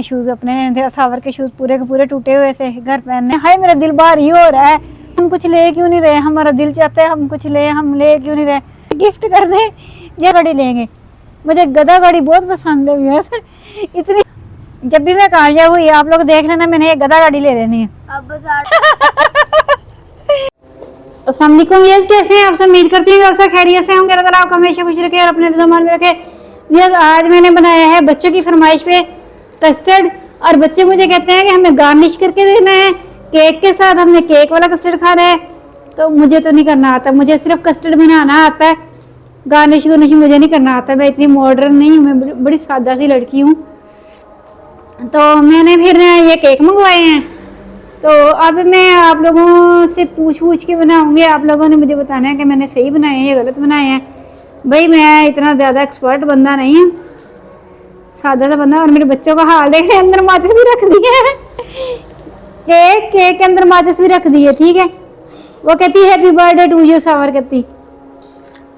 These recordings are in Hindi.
शूज़ अपने लेने थे, सावर के शूज़ पूरे के पूरे टूटे हुए थे घर पहनने। हाय मेरा दिल भारी हो रहा है, हम कुछ ले क्यों नहीं रहे, हमारा दिल चाहता है हम कुछ ले, हम ले क्यों नहीं रहे। गिफ्ट कर दे, ये गाड़ी लेंगे। मुझे गधा गाड़ी बहुत पसंद है इतनी, जब भी मैं कामयाब हुई आप लोग देख लेना, मैंने ये गधा गाड़ी ले लेनी है। अस्सलाम वालेकुम यस, कैसे हैं आप सब? उम्मीद करती हूँ आप सब खैरियत से होंगे। अगर आप हमेशा खुश रखे और अपने ज़मान में रखे। यस, आज मैंने बनाया है बच्चों की फरमाइश पे कस्टर्ड, और बच्चे मुझे कहते हैं कि हमें गार्निश करके देना है केक के साथ, हमने केक वाला कस्टर्ड खाना है। तो मुझे तो नहीं करना आता, मुझे सिर्फ कस्टर्ड बनाना आता है, गार्निश गुर्निश मुझे नहीं करना आता। मैं इतनी मॉडर्न नहीं हूँ, मैं बड़ी सादा सी लड़की हूँ। तो मैंने फिर ये केक मंगवाए हैं, तो अब मैं आप लोगों से पूछ के बनाऊंगी। आप लोगों ने मुझे बताना है कि मैंने सही बनाए हैं या गलत बनाए हैं। भाई मैं इतना ज़्यादा एक्सपर्ट बंदा नहीं हूँ, सादा सा बंदा। और मेरे बच्चों का हाल देख, अंदर माचिस भी रख दी है केक के अंदर माचिस भी रख दी है। ठीक है, वो कहती है हैप्पी बर्थडे टू यू सावर कहती।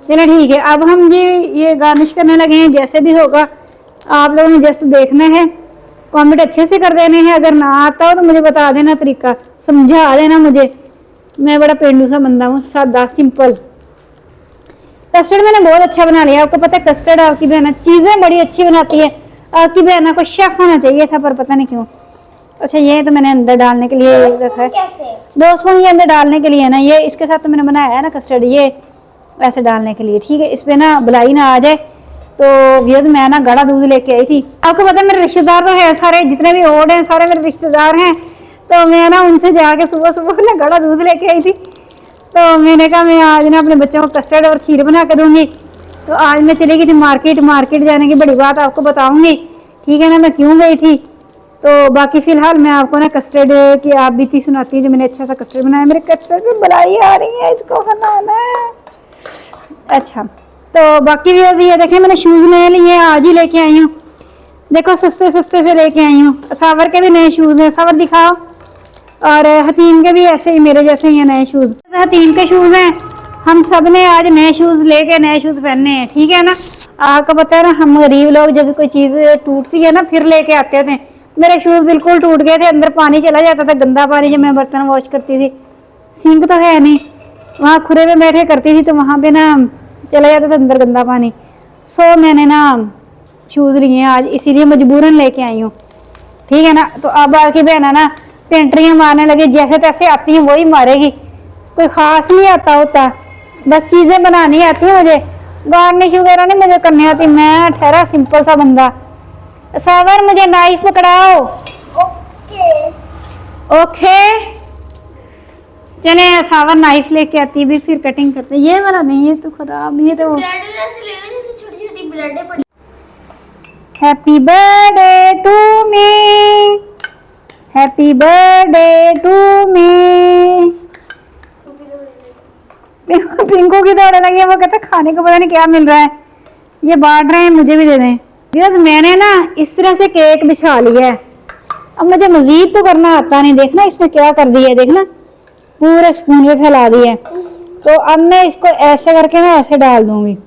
चलो ठीक है, अब हम ये गार्निश करने लगे हैं। जैसे भी होगा आप लोगों ने जस्ट देखना है, कमेंट अच्छे से कर देने हैं। अगर ना आता हो तो मुझे बता देना, तरीका समझा देना मुझे। मैं बड़ा पेंडू सा बंदा हूँ, सादा सिंपल। कस्टर्ड मैंने बहुत अच्छा बना लिया। आपको पता है कस्टर्ड आपकी बहना चीज़ें बड़ी अच्छी बनाती है। आपकी बहना को शेफ होना चाहिए था, पर पता नहीं क्यों। अच्छा, ये तो मैंने अंदर डालने के लिए रखा है, 2 स्पून ये अंदर डालने के लिए ना। ये इसके साथ तो मैंने बनाया है ना कस्टर्ड, ये ऐसे डालने के लिए। ठीक है, इस पर ना बुलाई ना आ जाए। तो ये तो मैं ना गाढ़ा दूध लेके आई थी। आपको पता है मेरे रिश्तेदार तो है सारे, जितने भी ओड हैं सारे मेरे रिश्तेदार हैं। तो मैं ना उनसे जाके सुबह सुबह ना गाढ़ा दूध लेके आई थी। तो मैंने कहा मैं आज ना अपने बच्चों को कस्टर्ड और खीर बना के दूंगी। तो आज मैं चली गई थी मार्केट जाने की बड़ी बात आपको बताऊंगी। ठीक है ना, मैं क्यों गई थी। तो बाकी फिलहाल मैं आपको ना कस्टर्ड की आप भी थी सुनाती हूँ, जो मैंने अच्छा सा कस्टर्ड बनाया। मेरे कस्टर्ड में बलाई आ रही है, इसको बनाना है। अच्छा, तो बाकी भी ये देखें, मैंने शूज़ ले लिए, आज ही लेके आई हूँ। देखो सस्ते सस्ते से लेके आई हूँ। सावर के भी नए शूज़ हैं, सावर दिखाओ। और हतीम के भी ऐसे ही मेरे जैसे ही हैं नए शूज़। हतीम के शूज़ हैं, हम सब ने आज नए शूज़ लेके नए शूज़ पहनने हैं। ठीक है ना, आपको पता है ना, हम गरीब लोग जब कोई चीज़ टूटती है ना फिर लेके आते थे। मेरे शूज़ बिल्कुल टूट गए थे, अंदर पानी चला जाता था, गंदा पानी। जब मैं बर्तन वॉश करती थी, सिंक तो है नहीं, वहाँ खुरे में बैठे करती थी, तो वहाँ पे ना चला जाता था अंदर गंदा पानी। सो मैंने ना शूज़ लिए हैं आज, इसीलिए मजबूरन लेके आई हूँ। ठीक है ना, तो अब आके बहना ना पेंट्रियाँ मारने लगी, जैसे तैसे आती हैं वही मारेगी। कोई ख़ास नहीं आता होता, बस चीज़ें बनानी आती हैं मुझे, गार्निश वगैरह नहीं मुझे करनी आती। मैं ठहरा सिंपल सा बंदा। सावर मुझे नाइफ पकड़ाओ। ओके ओके, चले सावर नाइफ लेके आती है भी, फिर कटिंग करते। ये वाला नहीं, ये तो खराब, ये तो छोटी-छोटी ब्रेडें पड़ी। Happy birthday to me, happy birthday to me. Pinku की दौड़ने लगी है, वो कहता खाने को पता नहीं क्या मिल रहा है, ये बांट रहे हैं, मुझे भी दे दें। बिकॉज मैंने ना इस तरह से केक बिछा लिया है। अब मुझे मजीद तो करना आता नहीं। देखना इसने क्या कर दिया है, देखना पूरे स्पून पे फैला दिया है। तो अब मैं इसको ऐसे करके मैं ऐसे डाल दूंगी।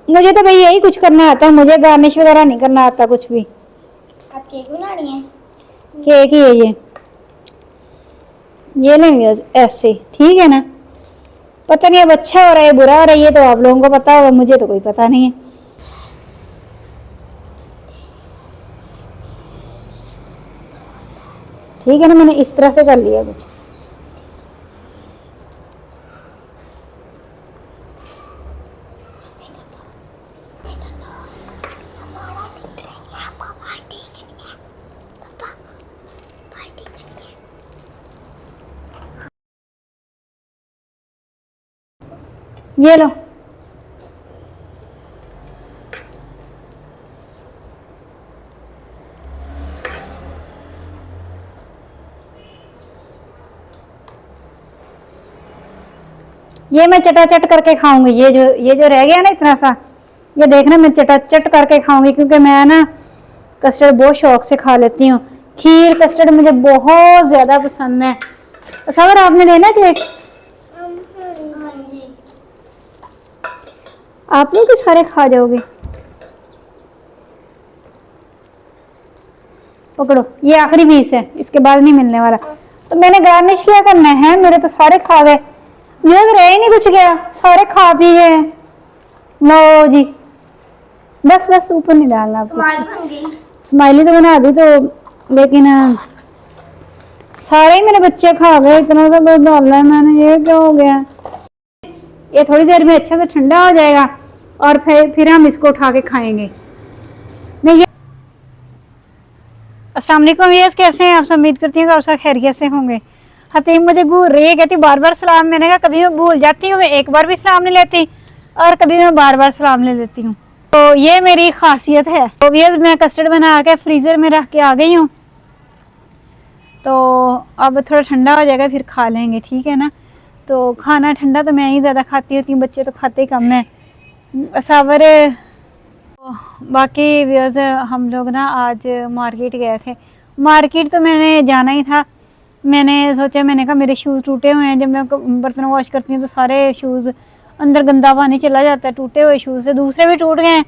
मुझे तो भाई यही कुछ करना आता है, मुझे गार्निश वगैरह नहीं करना आता कुछ भी। आप केक बना रही हैं? केक ही है ये लेंगे ऐसे। ठीक है ना, पता नहीं अब अच्छा हो रहा है बुरा हो रहा है, ये तो आप लोगों को पता होगा, मुझे तो कोई पता नहीं है। ठीक है ना, मैंने इस तरह से कर लिया कुछ। ये लो, ये मैं चटाचट करके खाऊंगी। ये जो रह गया ना इतना सा, ये देखना मैं चटाचट करके खाऊंगी, क्योंकि मैं ना कस्टर्ड बहुत शौक से खा लेती हूँ। खीर कस्टर्ड मुझे बहुत ज़्यादा पसंद है। सावर आपने लेना केक? आप लोग भी सारे खा जाओगे। पकड़ो, ये आखिरी पीस है, इसके बाद नहीं मिलने वाला। तो मैंने गार्निश क्या करना है, मेरे तो सारे खा गए, मेरा तो रह ही नहीं कुछ गया, सारे खा पी गए। लो जी, बस बस ऊपर नहीं डालना आपको। स्माइल बन गई। स्माइली तो बना दी, तो लेकिन सारे ही मेरे बच्चे खा गए, इतना सा बस डालना है मैंने, ये क्या हो गया। ये थोड़ी देर में अच्छा से ठंडा हो जाएगा और फिर हम इसको उठा के खाएंगे। नहीं, अस्सलाम वालेकुम व्यूअर्स, कैसे हैं आप सब? उम्मीद करती हूँ कि आप सब खैरियत से होंगे। हतीम मुझे घूर रही है, कहती बार बार सलाम। मैंने कहा कभी मैं भूल जाती हूँ, मैं एक बार भी सलाम नहीं लेती, और कभी मैं बार बार सलाम ले लेती हूँ, तो ये मेरी खासियत है। तो व्यूअर्स, मैं कस्टर्ड बना के फ्रीज़र में रख के आ गई हूँ, तो अब थोड़ा ठंडा हो जाएगा फिर खा लेंगे, ठीक है ना। तो खाना ठंडा तो मैं ही ज़्यादा खाती होती हूँ, बच्चे तो खाते ही कम है। सावर बाकी व्यूअर्स, हम लोग ना आज मार्केट गए थे। मार्केट तो मैंने जाना ही था, मैंने सोचा, मैंने कहा मेरे शूज़ टूटे हुए हैं, जब मैं बर्तन वॉश करती हूँ तो सारे शूज़ अंदर गंदा पानी चला जाता है, टूटे हुए शूज़ से दूसरे भी टूट गए हैं,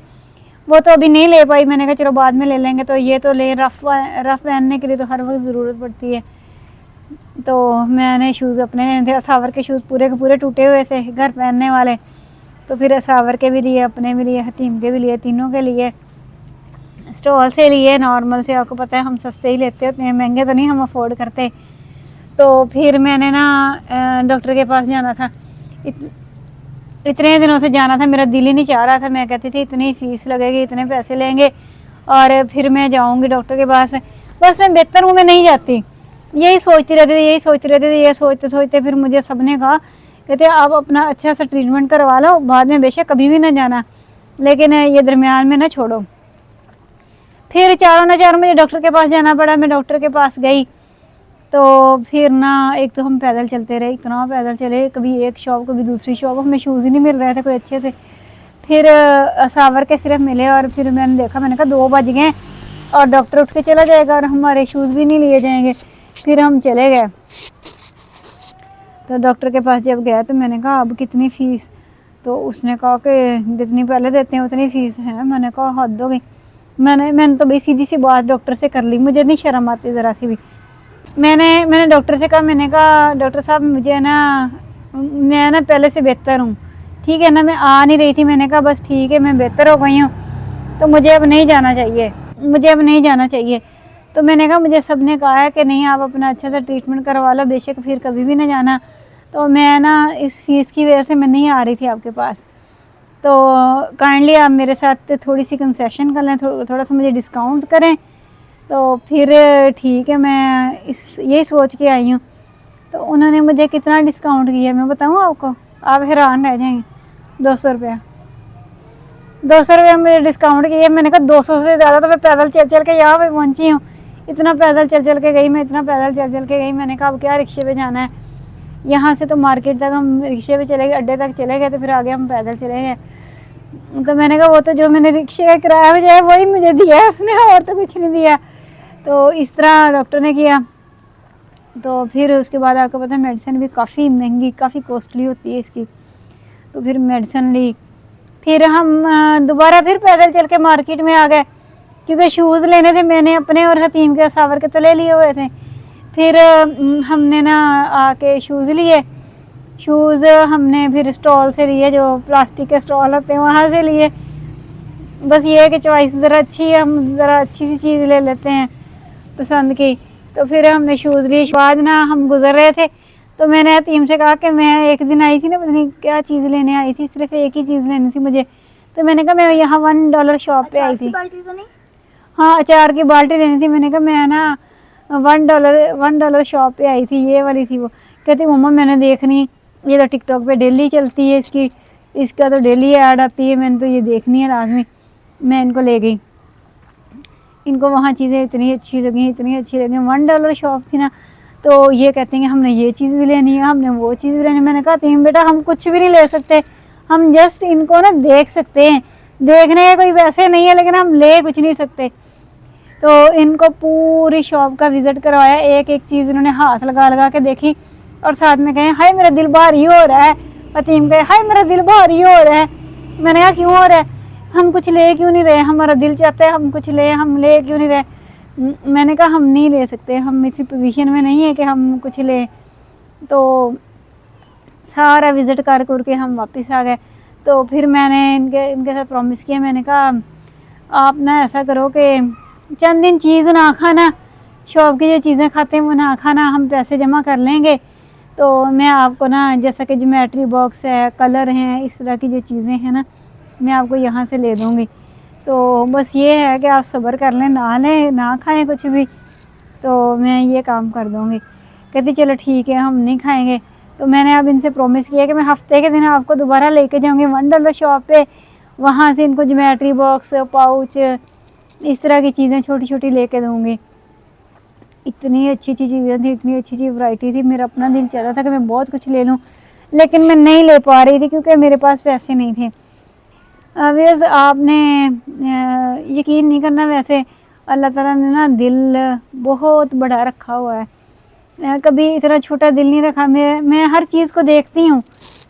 वो तो अभी नहीं ले पाई। मैंने कहा चलो बाद में ले लेंगे, तो ये तो ले रफ़ पहनने के लिए तो हर वक्त ज़रूरत पड़ती है। तो मैंने शूज़ अपने लेने थे, सावर के शूज़ पूरे के पूरे टूटे हुए थे घर पहनने वाले, तो फिर सावर के भी लिए, अपने भी लिए, हतीम के भी लिए, तीनों के लिए। स्टॉल से लिए, नॉर्मल से, आपको पता है हम सस्ते ही लेते होते हैं, महंगे तो नहीं हम अफोर्ड करते। तो फिर मैंने ना डॉक्टर के पास जाना था, इतने दिनों से जाना था, मेरा दिल ही नहीं चाह रहा था। मैं कहती थी इतनी फ़ीस लगेगी, इतने पैसे लेंगे और फिर मैं जाऊंगी डॉक्टर के पास, बस मैं बेहतर हूँ मैं नहीं जाती, यही सोचती रहती थी, यही सोचती रहती थी। ये सोचते सोचते फिर मुझे सबने कहा, कहते आप अपना अच्छा सा ट्रीटमेंट करवा लो, बाद में बेशक कभी भी ना जाना, लेकिन ये दरमियान में ना छोड़ो। फिर चारों ना चारों मुझे डॉक्टर के पास जाना पड़ा। मैं डॉक्टर के पास गई, तो फिर ना एक तो हम पैदल चलते रहे, इतना पैदल चले, कभी एक शॉप कभी दूसरी शॉप, हमें शूज़ ही नहीं मिल रहे थे कोई अच्छे से। फिर सावर के सिर्फ मिले, और फिर मैंने देखा, मैंने कहा 2 बज गए और डॉक्टर उठ के चला जाएगा और हमारे शूज़ भी नहीं लिए जाएंगे। फिर हम चले गए, तो डॉक्टर के पास जब गया तो मैंने कहा अब कितनी फ़ीस, तो उसने कहा कि जितनी पहले देते हैं उतनी फ़ीस है। मैंने कहा हद हो गई। मैंने तो भाई सीधी सी बात डॉक्टर से कर ली, मुझे नहीं शर्म आती ज़रा सी भी। मैंने डॉक्टर से कहा, मैंने कहा डॉक्टर साहब मुझे ना, मैं ना पहले से बेहतर हूँ, ठीक है ना, मैं आ नहीं रही थी। मैंने कहा बस ठीक है, मैं बेहतर हो गई हूँ, तो मुझे अब नहीं जाना चाहिए, मुझे अब नहीं जाना चाहिए। तो मैंने कहा मुझे सब ने कहा है कि नहीं आप अपना अच्छा सा ट्रीटमेंट करवा लो, बेशक फिर कभी भी ना जाना। तो मैं ना इस फीस की वजह से मैं नहीं आ रही थी आपके पास, तो काइंडली आप मेरे साथ थोड़ी सी कंसेशन कर लें, थोड़ा सा मुझे डिस्काउंट करें, तो फिर ठीक है। मैं यही सोच के आई हूँ। तो उन्होंने मुझे कितना डिस्काउंट किया मैं बताऊँ आपको, आप हैरान रह जाएंगे। 200 रुपया, 200 रुपया मुझे डिस्काउंट किया। मैंने कहा 200 से ज़्यादा तो मैं पैदल चल चल के यहाँ पे पहुँची हूँ, इतना पैदल चल चल के गई मैं, इतना पैदल चल चल के गई। मैंने कहा अब क्या रिक्शे पे जाना है, यहाँ से तो मार्केट तक हम रिक्शे पे चले गए, अड्डे तक चले गए, तो फिर आगे हम पैदल चले गए। तो मैंने कहा वो तो जो मैंने रिक्शे का किराया मुझे वही मुझे दिया है उसने, और तो कुछ नहीं दिया। तो इस तरह डॉक्टर ने किया। तो फिर उसके बाद आपको पता है मेडिसिन भी काफ़ी महंगी, काफ़ी कॉस्टली होती है इसकी। तो फिर मेडिसिन ली, फिर हम दोबारा फिर पैदल चल के मार्केट में आ गए, क्योंकि शूज़ लेने थे मैंने अपने, और हतीम के सावर के तो ले लिए हुए थे। फिर हमने ना आके शूज़ लिए, शूज़ हमने फिर स्टॉल से लिए, जो प्लास्टिक के स्टॉल होते हैं वहाँ से लिए। बस ये है कि चॉइस ज़रा अच्छी है, हम ज़रा अच्छी सी चीज़ ले लेते हैं पसंद की। तो फिर हमने शूज़ लिए। बाद ना हम गुजर रहे थे, तो मैंने हतीम से कहा कि मैं एक दिन आई थी ना, पता नहीं क्या चीज़ लेने आई थी, सिर्फ एक ही चीज़ लेनी थी मुझे। तो मैंने कहा मैं यहाँ $1 शॉप पे आई थी। तो नहीं? हाँ, अचार की बाल्टी लेनी थी। मैंने कहा मैं ना $1 शॉप पे आई थी, ये वाली थी वो। कहती मम्मा मैंने देखनी, ये तो टिकटॉक पे डेली चलती है, इसका तो डेली ऐड आती है, मैंने तो ये देखनी है लाजमी। मैं इनको ले गई, इनको वहाँ चीज़ें इतनी अच्छी लगी, इतनी अच्छी लगी। $1 शॉप थी ना, तो ये कहते हैं कि हमने ये चीज़ भी लेनी है, हमने वो चीज़ भी लेनी है। मैंने कहा तीन बेटा हम कुछ भी नहीं ले सकते, हम जस्ट इनको ना देख सकते हैं, देखने के कोई पैसे नहीं है, लेकिन हम ले कुछ नहीं सकते। तो इनको पूरी शॉप का विज़िट करवाया, एक एक चीज़ इन्होंने हाथ लगा लगा के देखी, और साथ में कहें हाय मेरा दिल भारी हो रहा है। अतीम कहे हाय मेरा दिल भारी हो रहा है। मैंने कहा क्यों हो रहा है, हम कुछ ले क्यों नहीं रहे, हमारा दिल चाहता है हम कुछ ले, हम ले क्यों नहीं रहे। मैंने कहा हम नहीं ले सकते, हम इसी पोजीशन में नहीं है कि हम कुछ ले। तो सारा विज़िट कर के हम वापस आ गए। तो फिर मैंने इनके साथ प्रॉमिस किया, मैंने कहा आप ना ऐसा करो कि चंद दिन चीज़ ना खाना, शॉप की जो चीज़ें खाते हैं वो ना खाना, हम पैसे जमा कर लेंगे तो मैं आपको ना जैसा कि ज्योमेट्री बॉक्स है, कलर हैं, इस तरह की जो चीज़ें हैं ना मैं आपको यहाँ से ले दूँगी। तो बस ये है कि आप सब्र कर लें, ना लें ना खाएं कुछ भी, तो मैं ये काम कर दूँगी। कहती चलो ठीक है हम नहीं खाएंगे। तो मैंने अब इनसे प्रॉमिस किया कि मैं हफ्ते के दिन आपको दोबारा लेके जाऊँगी वंडरलैंड शॉप पे, वहाँ से इनको ज्योमेट्री बॉक्स, पाउच, इस तरह की चीज़ें छोटी छोटी लेके दूँगी। इतनी अच्छी अच्छी चीज़ें थी, इतनी अच्छी अच्छी वैरायटी थी, मेरा अपना दिल चाहता था कि मैं बहुत कुछ ले लूँ, लेकिन मैं नहीं ले पा रही थी क्योंकि मेरे पास पैसे नहीं थे। वैसे आपने यकीन नहीं करना, वैसे अल्लाह ताला ने ना दिल बहुत बड़ा रखा हुआ है, कभी इतना छोटा दिल नहीं रखा। मैं हर चीज़ को देखती हूँ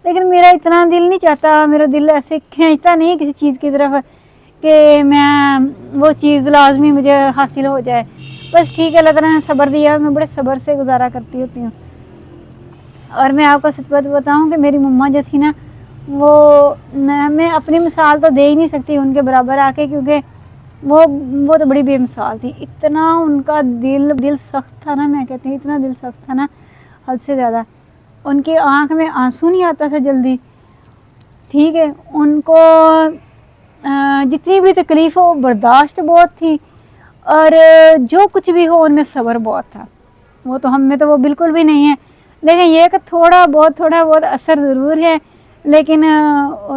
लेकिन मेरा इतना दिल नहीं चाहता, मेरा दिल ऐसे खींचता नहीं किसी चीज़ की तरफ कि मैं वो चीज़ लाजमी मुझे हासिल हो जाए। बस ठीक है, अल्लाह ताला ने सब्र दिया, मैं बड़े सब्र से गुजारा करती होती हूँ। और मैं आपको सच बात बताऊँ कि मेरी मम्मा जो थी ना, वो मैं अपनी मिसाल तो दे ही नहीं सकती उनके बराबर आके, क्योंकि वो तो बड़ी बेमिसाल थी। इतना उनका दिल सख्त था ना, मैं कहती हूँ इतना दिल सख्त था ना हद से ज़्यादा। उनकी आँख में आंसू नहीं आता था जल्दी, ठीक है। उनको जितनी भी तकलीफ़ हो बर्दाश्त बहुत थी, और जो कुछ भी हो उनमें सब्र बहुत था। वो तो हम में तो वो बिल्कुल भी नहीं है, लेकिन ये कि थोड़ा बहुत असर ज़रूर है, लेकिन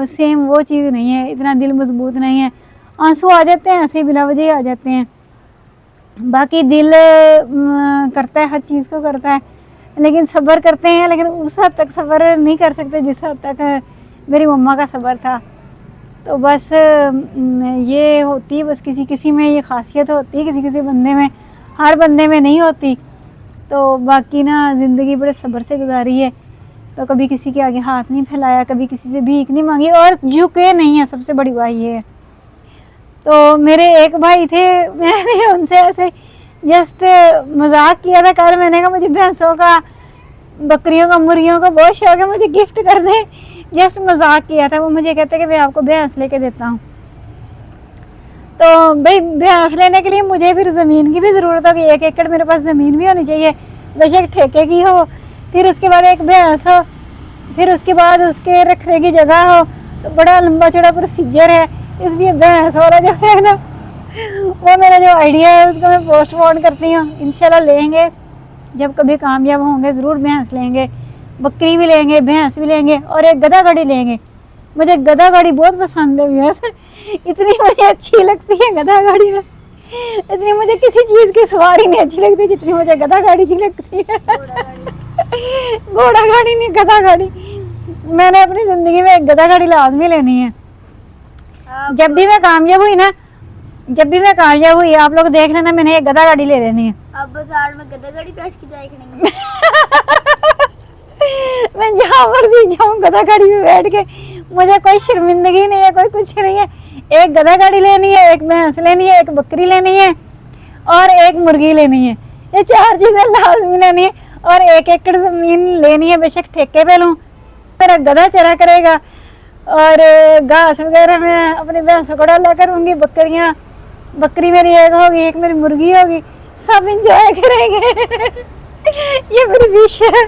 सेम वो चीज़ नहीं है, इतना दिल मजबूत नहीं है। आंसू आ जाते हैं ऐसे बिला वजह ही आ जाते हैं, बाकी दिल करता है, हर चीज़ को करता है, लेकिन सब्र करते हैं, लेकिन उस हद तक सब्र नहीं कर सकते जिस हद तक मेरी मम्मा का सब्र था। तो बस ये होती है, बस किसी किसी में ये खासियत होती है, किसी किसी बंदे में, हर बंदे में नहीं होती। तो बाकी ना ज़िंदगी बड़े सब्र से गुजारी है। तो कभी किसी के आगे हाथ नहीं फैलाया, कभी किसी से भीख नहीं मांगी, और झुके नहीं है, सबसे बड़ी बात ये है। तो मेरे एक भाई थे, मैंने उनसे ऐसे जस्ट मजाक किया था कल, मैंने कहा मुझे भैंसों का, बकरियों का, मुर्गियों का बहुत शौक है, मुझे गिफ्ट कर दे, जस्ट मजाक किया था। वो मुझे कहते कि मैं आपको भैंस लेके देता हूँ। तो भाई भैंस लेने के लिए मुझे फिर ज़मीन की भी ज़रूरत होगी, 1 एकड़ मेरे पास ज़मीन भी होनी चाहिए, बेशक ठेके की हो, फिर उसके बाद एक भैंस हो, फिर उसके बाद उसके रखने की जगह हो। तो बड़ा लंबा चौड़ा प्रोसीजर है, इसलिए भैंस वाला जो है ना, वो मेरा जो आइडिया है उसको मैं पोस्टपोन करती हूँ। इंशाल्लाह लेंगे, जब कभी कामयाब होंगे ज़रूर भैंस लेंगे, बकरी भी लेंगे, भैंस भी लेंगे, और एक गधा गाड़ी लेंगे। मुझे गधा गाड़ी बहुत पसंद है भैंस, इतनी मुझे अच्छी लगती है गधा गाड़ी में, इतनी मुझे किसी चीज़ की सवारी नहीं अच्छी लगती जितनी मुझे गधा गाड़ी की लगती है। घोड़ा गाड़ी नहीं, गधा गाड़ी। मैंने अपनी ज़िंदगी में एक गधा गाड़ी लाजमी लेनी है। जब भी मैं कामयाब हुई ना, आप लोग देख लेना, मैंने एक गधा गाड़ी ले लेनी है। अब बाजार में गधा गाड़ी बैठ के जाए करेंगे। मैं जहाँ मर्जी जाऊँ गधा गाड़ी में बैठ के, मुझे कोई शर्मिंदगी नहीं है, कोई कुछ नहीं है। एक गधा गाड़ी लेनी है, एक भैंस लेनी है, एक बकरी लेनी है, और एक मुर्गी लेनी है। ये 4 चीज़ें लाजमी लेनी है, और 1 एकड़ ज़मीन लेनी है, बेशक ठेके पे लूँ। मेरा गधा चरा करेगा, और घास वगैरह मैं अपनी भैंसों को डाला करूँगी, बकरी मेरी एक होगी, एक मेरी मुर्गी होगी, सब इंजॉय करेंगे। ये मेरी विश है।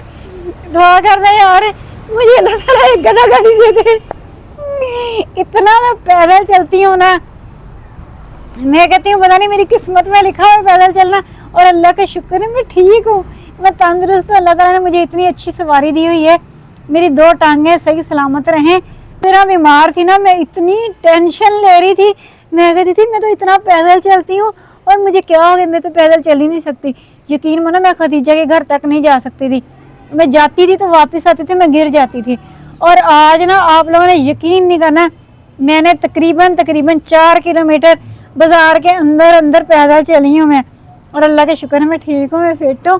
दुआ करना यार मुझे अल्लाह ताला एक गधा गाड़ी दे दे। इतना मैं पैदल चलती हूँ ना, मैं कहती हूँ पता नहीं मेरी किस्मत में लिखा है पैदल चलना, और अल्लाह का शुक्र है मैं ठीक हूँ, मैं तंदुरुस्त हूँ। अल्लाह ताला ने मुझे इतनी अच्छी सवारी दी हुई है, मेरी 2 टांगें सही सलामत रहें। मेरा बीमार थी ना, मैं इतनी टेंशन ले रही थी, मैं कहती थी मैं तो इतना पैदल चलती हूँ और मुझे क्या हो गया, मैं तो पैदल चल ही नहीं सकती। यकीन मानो मैं खदीजा के घर तक नहीं जा सकती थी, मैं जाती थी तो वापस आती थी, मैं गिर जाती थी। और आज ना आप लोगों ने यकीन नहीं करना, मैंने तकरीबन 4 किलोमीटर बाज़ार के अंदर पैदल चली हूँ मैं, और अल्लाह के शुक्र है मैं ठीक हूँ, मैं फिट हूँ।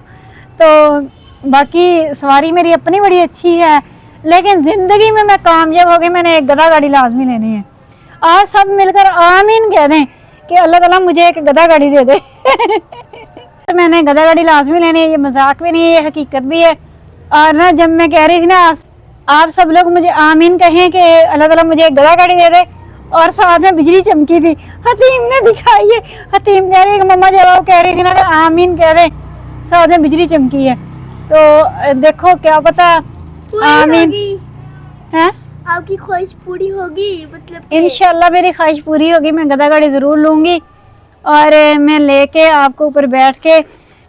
तो बाकी सवारी मेरी अपनी बड़ी अच्छी है, लेकिन ज़िंदगी में मैं कामयाब हो गई, मैंने एक गधा गाड़ी लाजमी लेनी है। आज सब मिलकर आमीन कह दें कि अल्लाह ताला मुझे एक गधा गाड़ी दे दे। तो मैंने गधा गाड़ी लाजमी लेनी है, ये मजाक भी नहीं है, ये हकीकत भी है। और ना जब मैं कह रही थी ना आप सब लोग मुझे आमीन कहें कि अल्लाह ताला मुझे एक गधा गाड़ी दे दे, और साथ में बिजली चमकी थी। हतीम ने दिखाई है, हतीम कह रही है कि मम्मा जब आप कह रही थी ना आमीन कह रहे, साथ में बिजली चमकी है। तो देखो क्या पता आमीन है, आपकी ख्वाहिश पूरी होगी, मतलब इंशाल्लाह मेरी ख्वाहिश पूरी होगी। मैं गधा गाड़ी ज़रूर लूँगी और मैं लेके आपको ऊपर बैठ के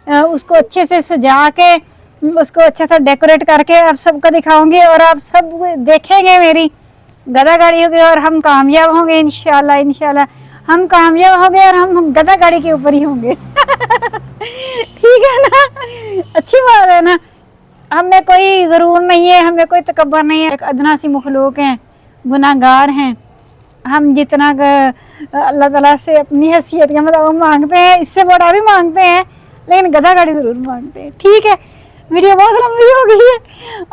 उसको अच्छे से सजा के उसको अच्छे से डेकोरेट करके आप सबको दिखाऊंगी और आप सब देखेंगे मेरी गधा गाड़ी होगी और हम कामयाब होंगे इंशाल्लाह। इंशाल्लाह हम कामयाब होंगे और हम गधा गाड़ी के ऊपर ही होंगे। ठीक है ना, अच्छी बात है ना। हमें कोई गरूर नहीं है, हमें कोई तकब्बर नहीं है, एक अदना सी मखलूक हैं, गुनाहगार हैं। हम जितना अल्लाह ताला से अपनी हैसियत के मतलब मांगते हैं, इससे बड़ा भी मांगते हैं, लेकिन गधा गाड़ी जरूर मांगते हैं। ठीक है, वीडियो बहुत लंबी हो गई है,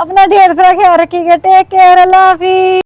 अपना ढेर सारा ख्याल रखिएगा। टेक केयर, अल्लाह हाफिज़।